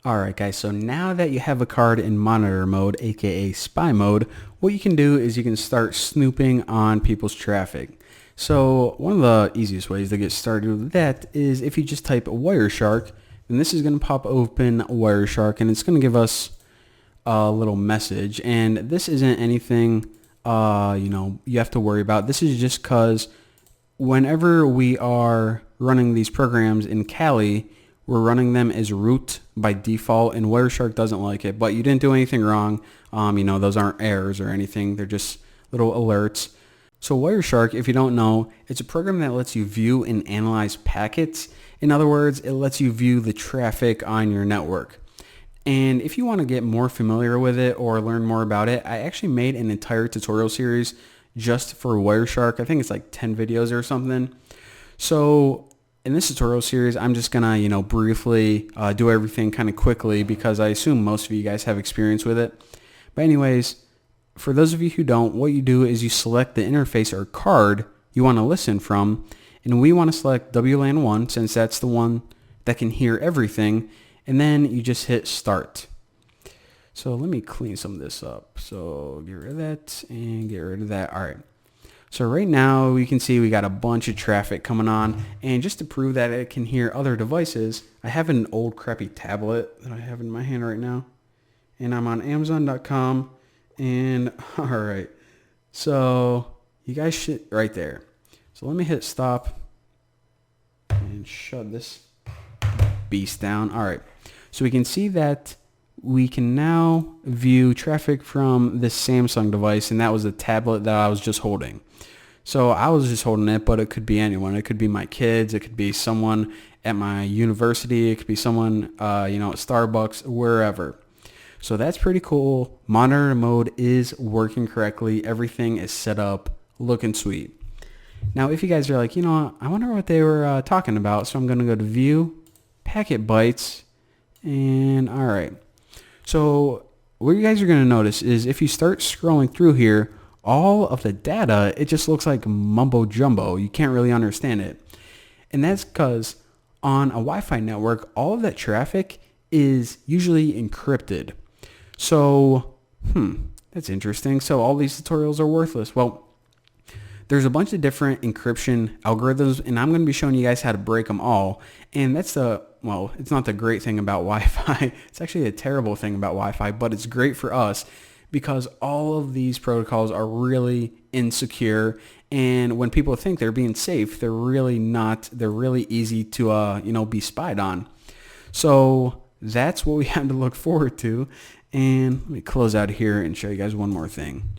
Alright guys, so now that you have a card in monitor mode, aka spy mode, what you can do is you can start snooping on people's traffic. So one of the easiest ways to get started with that is if you just type Wireshark, then this is going to pop open Wireshark and it's going to give us a little message. And this isn't anything you have to worry about. This is just because whenever we are running these programs in Kali, we're running them as root by default, and Wireshark doesn't like it, but you didn't do anything wrong. Those aren't errors or anything. They're just little alerts. So Wireshark, if you don't know, it's a program that lets you view and analyze packets. In other words, it lets you view the traffic on your network. And if you want to get more familiar with it or learn more about it, I actually made an entire tutorial series just for Wireshark. I think it's like 10 videos or something. So in this tutorial series, I'm just gonna, briefly do everything kind of quickly because I assume most of you guys have experience with it. But anyways, for those of you who don't, what you do is you select the interface or card you want to listen from, and we want to select WLAN 1 since that's the one that can hear everything, and then you just hit start. So let me clean some of this up. So get rid of that and get rid of that. All right. So right now we can see we got a bunch of traffic coming on, and just to prove that it can hear other devices, I have an old crappy tablet that I have in my hand right now, and I'm on Amazon.com, and all right, so you guys should right there. So let me hit stop and shut this beast down. All right, so we can see that we can now view traffic from this Samsung device, and that was the tablet that I was just holding. So I was just holding it, but it could be anyone. It could be my kids. It could be someone at my university. It could be someone, at Starbucks, wherever. So that's pretty cool. Monitor mode is working correctly. Everything is set up, looking sweet. Now, if you guys are like, I wonder what they were talking about. So I'm going to go to View, Packet Bytes, and all right. So what you guys are going to notice is if you start scrolling through here, all of the data, it just looks like mumbo jumbo. You can't really understand it. And that's because on a Wi-Fi network, all of that traffic is usually encrypted. So, that's interesting. So all these tutorials are worthless. Well, there's a bunch of different encryption algorithms, and I'm going to be showing you guys how to break them all. And that's it's not the great thing about Wi-Fi. It's actually a terrible thing about Wi-Fi, but it's great for us because all of these protocols are really insecure. And when people think they're being safe, they're really not. They're really easy to, be spied on. So that's what we have to look forward to. And let me close out here and show you guys one more thing.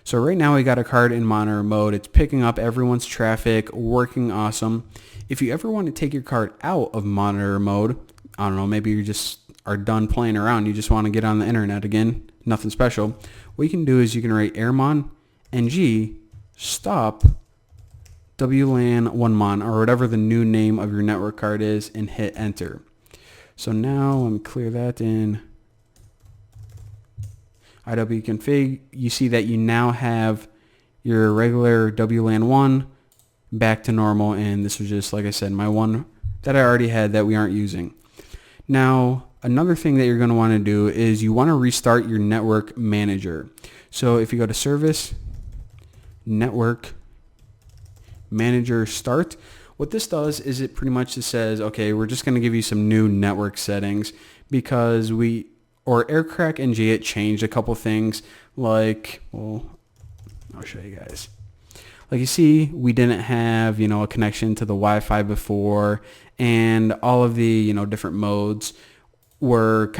So right now we got a card in monitor mode. It's picking up everyone's traffic, working awesome. If you ever want to take your card out of monitor mode, I don't know, maybe you just are done playing around, you just want to get on the internet again, nothing special. What you can do is you can write airmon ng stop WLAN 1mon or whatever the new name of your network card is and hit enter. So now let me clear that in IWconfig. You see that you now have your regular WLAN 1 back to normal, and this was just, like I said, my one that I already had that we aren't using. Now, another thing that you're going to want to do is you want to restart your network manager. So if you go to Service, Network Manager Start, what this does is it pretty much just says, okay, we're just going to give you some new network settings because Aircrack NG, it changed a couple things like, well, I'll show you guys. Like you see, we didn't have, a connection to the Wi-Fi before, and all of the, different modes were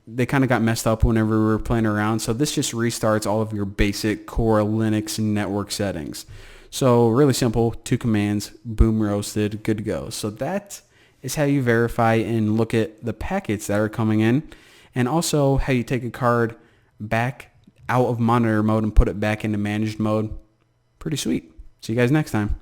they kind of got messed up whenever we were playing around. So this just restarts all of your basic core Linux network settings. So really simple, 2 commands, boom, roasted, good to go. So that is how you verify and look at the packets that are coming in, and also how you take a card back out of monitor mode and put it back into managed mode. Pretty sweet. See you guys next time.